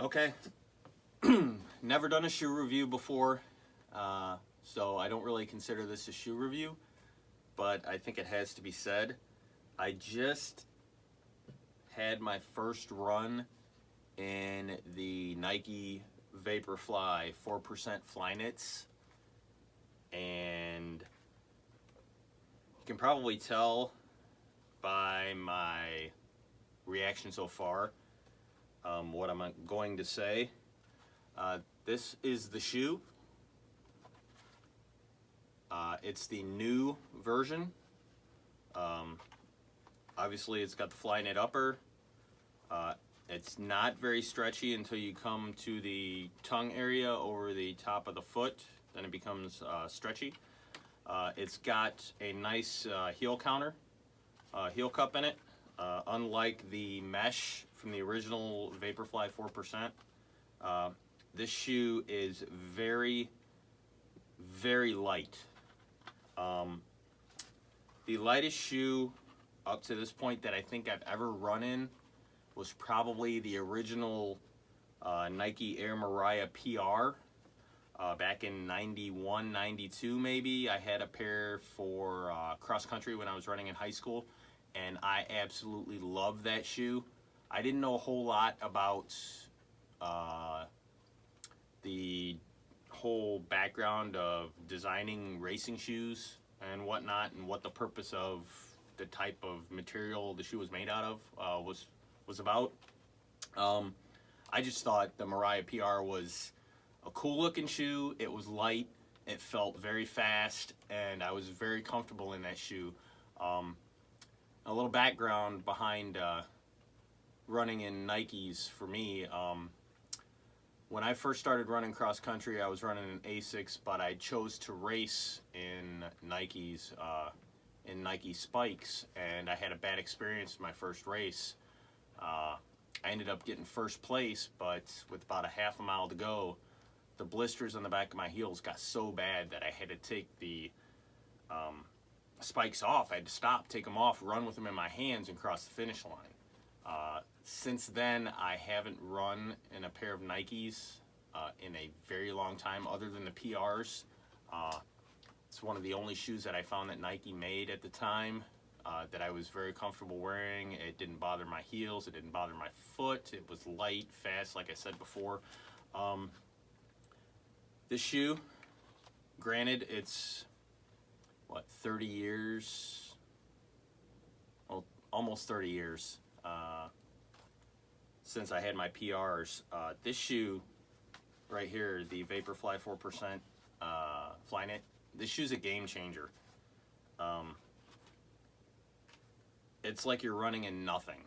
Okay, never done a shoe review before, so I don't really consider this a shoe review, but I think it has to be said. I just had my first run in the Nike Vaporfly 4% Flyknits, and you can probably tell by my reaction so far what I'm going to say. This is the shoe. It's the new version. Obviously it's got the Flyknit upper. It's not very stretchy until you come to the tongue area over the top of the foot. Then it becomes stretchy. It's got a nice heel counter, heel cup in it. Unlike the mesh from the original Vaporfly 4%, this shoe is very, very light. The lightest shoe up to this point that I think I've ever run in was probably the original Nike Air Mariah PR back in 91, 92 maybe. I had a pair for cross country when I was running in high school, and I absolutely loved that shoe. I didn't know a whole lot about the whole background of designing racing shoes and whatnot, and what the purpose of the type of material the shoe was made out of was about. I just thought the Mariah PR was a cool looking shoe. It was light, it felt very fast, and I was very comfortable in that shoe. A little background behind running in Nikes for me. When I first started running cross country, I was running in Asics, but I chose to race in Nikes, in Nike spikes, and I had a bad experience my first race. I ended up getting first place, but with about a half a mile to go, the blisters on the back of my heels got so bad that I had to take the spikes off. I had to stop, take them off, run with them in my hands, and cross the finish line. Since then, I haven't run in a pair of Nikes in a very long time, other than the PRs. It's one of the only shoes that I found that Nike made at the time that I was very comfortable wearing. It didn't bother my heels, it didn't bother my foot, it was light, fast, like I said before. This shoe, granted, it's, what, 30 years? Well, almost 30 years since I had my PRs. This shoe right here, the Vaporfly 4% Flyknit, this shoe's a game changer. It's like you're running in nothing,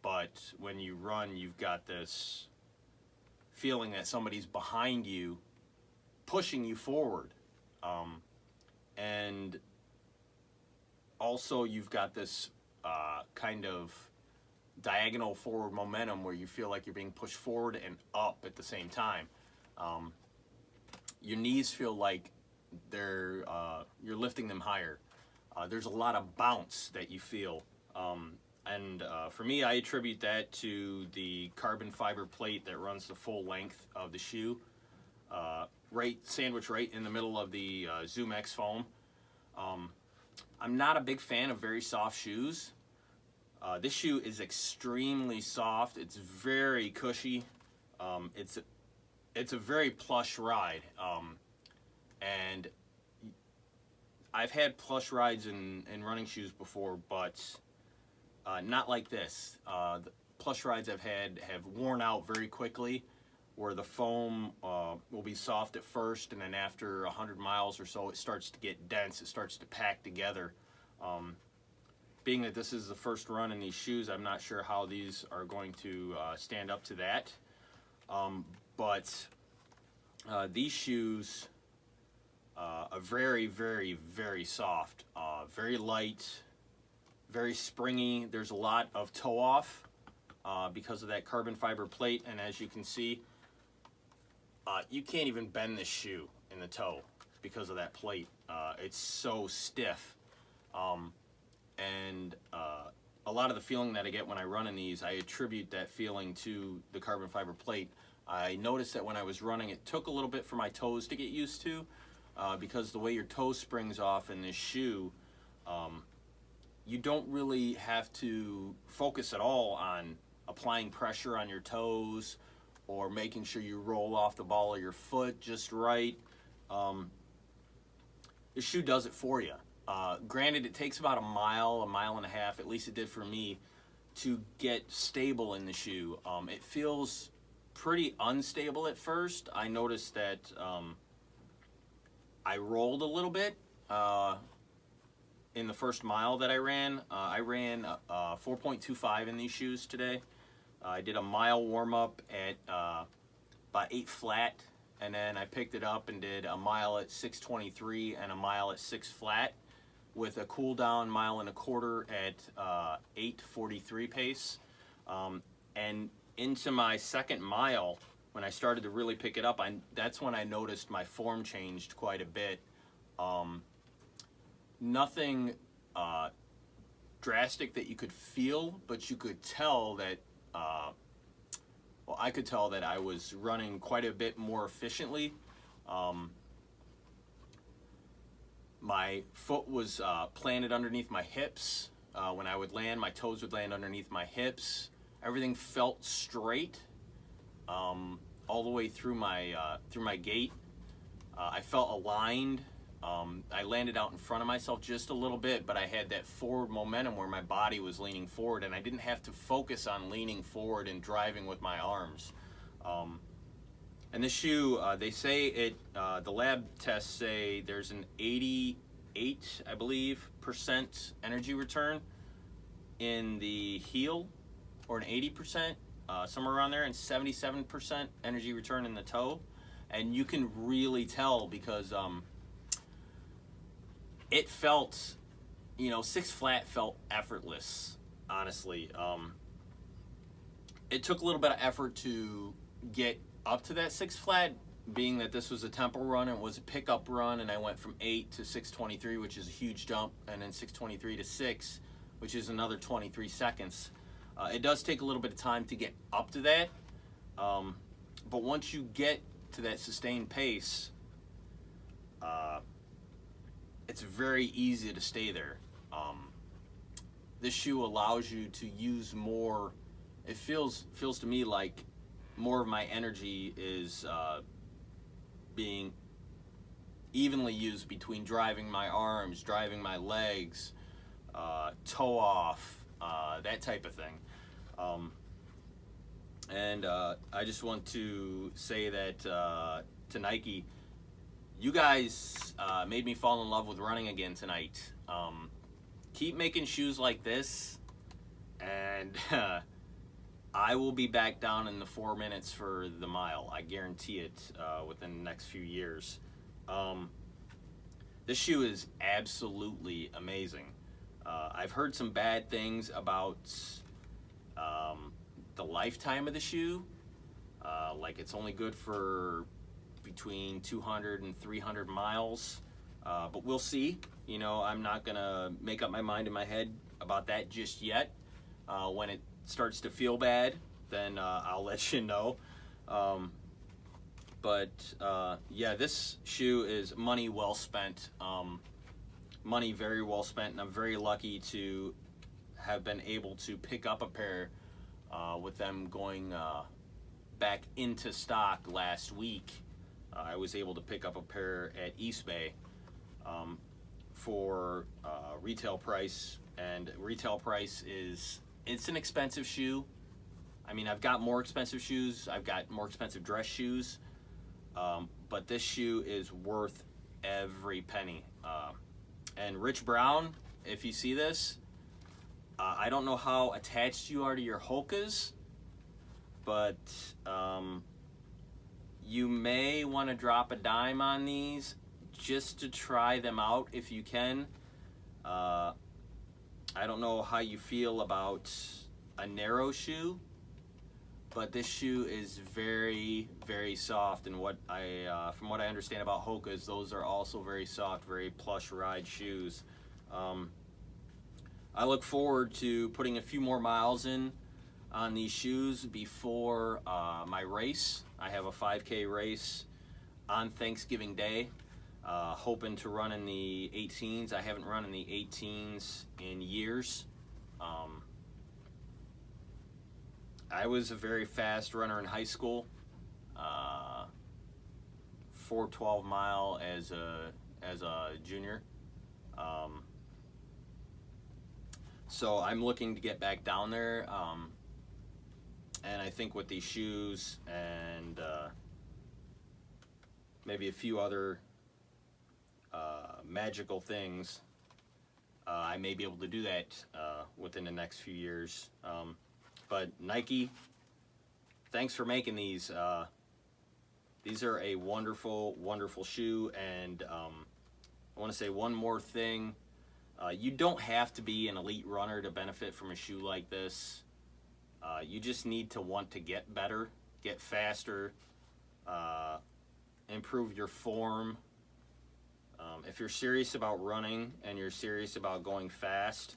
but when you run, you've got this feeling that somebody's behind you, pushing you forward. And also you've got this kind of diagonal forward momentum where you feel like you're being pushed forward and up at the same time. Your knees feel like you're lifting them higher. There's a lot of bounce that you feel. And for me, I attribute that to the carbon fiber plate that runs the full length of the shoe, sandwiched right in the middle of the Zoom X foam. I'm not a big fan of very soft shoes. This shoe is extremely soft. It's very cushy. It's a very plush ride. And I've had plush rides in running shoes before, but not like this. The plush rides I've had have worn out very quickly, where the foam will be soft at first, and then after 100 miles or so, it starts to get dense. It starts to pack together. Being that this is the first run in these shoes, I'm not sure how these are going to stand up to that. But these shoes are very, very, very soft, very light, very springy. There's a lot of toe off because of that carbon fiber plate, and as you can see, you can't even bend this shoe in the toe because of that plate. It's so stiff. And a lot of the feeling that I get when I run in these, I attribute that feeling to the carbon fiber plate. I noticed that when I was running, it took a little bit for my toes to get used to, because the way your toe springs off in this shoe, you don't really have to focus at all on applying pressure on your toes or making sure you roll off the ball of your foot just right. The shoe does it for you. Granted, it takes about a mile and a half, at least it did for me, to get stable in the shoe. It feels pretty unstable at first. I noticed that I rolled a little bit in the first mile that I ran. I ran 4.25 in these shoes today. I did a mile warm-up at about 8 flat, and then I picked it up and did a mile at 6:23 and a mile at 6 flat with a cool down mile and a quarter at 8:43 pace. And into my second mile, when I started to really pick it up, that's when I noticed my form changed quite a bit. Nothing drastic that you could feel, but you could tell that, well, I could tell that I was running quite a bit more efficiently. My foot was planted underneath my hips. When I would land, my toes would land underneath my hips. Everything felt straight all the way through my gait. I felt aligned. I landed out in front of myself just a little bit, but I had that forward momentum where my body was leaning forward, and I didn't have to focus on leaning forward and driving with my arms. And this shoe, they say it, the lab tests say there's an 88, I believe, % energy return in the heel, or an 80%, somewhere around there, and 77% energy return in the toe. And you can really tell because it felt, 6 flat felt effortless, honestly. It took a little bit of effort to get up to that 6 flat, being that this was a tempo run and it was a pickup run, and I went from 8 to 6:23, which is a huge jump, and then 6:23 to 6, which is another 23 seconds. It does take a little bit of time to get up to that, but once you get to that sustained pace, it's very easy to stay there. This shoe allows you to use more. It feels to me like more of my energy is being evenly used between driving my arms, driving my legs, toe off, that type of thing. And I just want to say that to Nike, you guys made me fall in love with running again tonight. Keep making shoes like this, and I will be back down in the 4 minutes for the mile. I guarantee it, within the next few years. This shoe is absolutely amazing. I've heard some bad things about the lifetime of the shoe. Like it's only good for between 200 and 300 miles. But we'll see. I'm not going to make up my mind in my head about that just yet. When it starts to feel bad, then I'll let you know. But yeah, this shoe is money well spent. Money very well spent, and I'm very lucky to have been able to pick up a pair with them going back into stock last week. I was able to pick up a pair at East Bay for retail price, and retail price it's an expensive shoe. I mean, I've got more expensive shoes, I've got more expensive dress shoes, but this shoe is worth every penny. And Rich Brown, if you see this, I don't know how attached you are to your Hokas, but you may want to drop a dime on these just to try them out if you can. I don't know how you feel about a narrow shoe, but this shoe is very, very soft, and from what I understand about Hokas, those are also very soft, very plush ride shoes. I look forward to putting a few more miles in on these shoes before my race. I have a 5K race on Thanksgiving Day, hoping to run in the 18s. I haven't run in the 18s in years. I was a very fast runner in high school. 4:12 mile as a junior. So I'm looking to get back down there. And I think with these shoes and maybe a few other magical things, I may be able to do that within the next few years. But Nike, thanks for making these. These are a wonderful, wonderful shoe. And I want to say one more thing. You don't have to be an elite runner to benefit from a shoe like this. You just need to want to get better, get faster, improve your form. If you're serious about running and you're serious about going fast,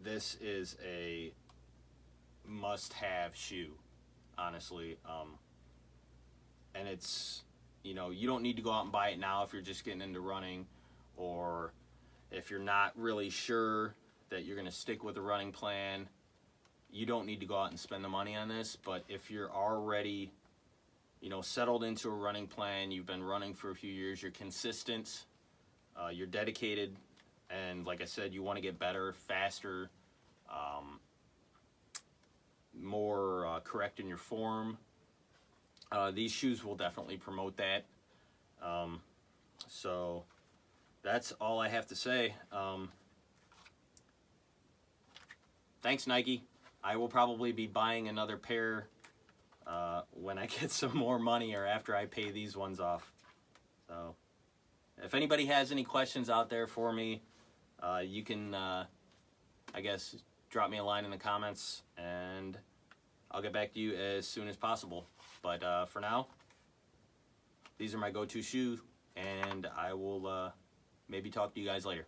this is a must-have shoe, honestly. And it's, you know, you don't need to go out and buy it now if you're just getting into running, or if you're not really sure that you're going to stick with a running plan. You don't need to go out and spend the money on this. But if you're already, you know, settled into a running plan, you've been running for a few years, you're consistent, you're dedicated, and like I said, you want to get better, faster, more correct in your form, these shoes will definitely promote that. So that's all I have to say. Thanks, Nike. I will probably be buying another pair when I get some more money, or after I pay these ones off. So if anybody has any questions out there for me, you can, I guess, drop me a line in the comments, and I'll get back to you as soon as possible. But for now, these are my go-to shoes, and I will maybe talk to you guys later.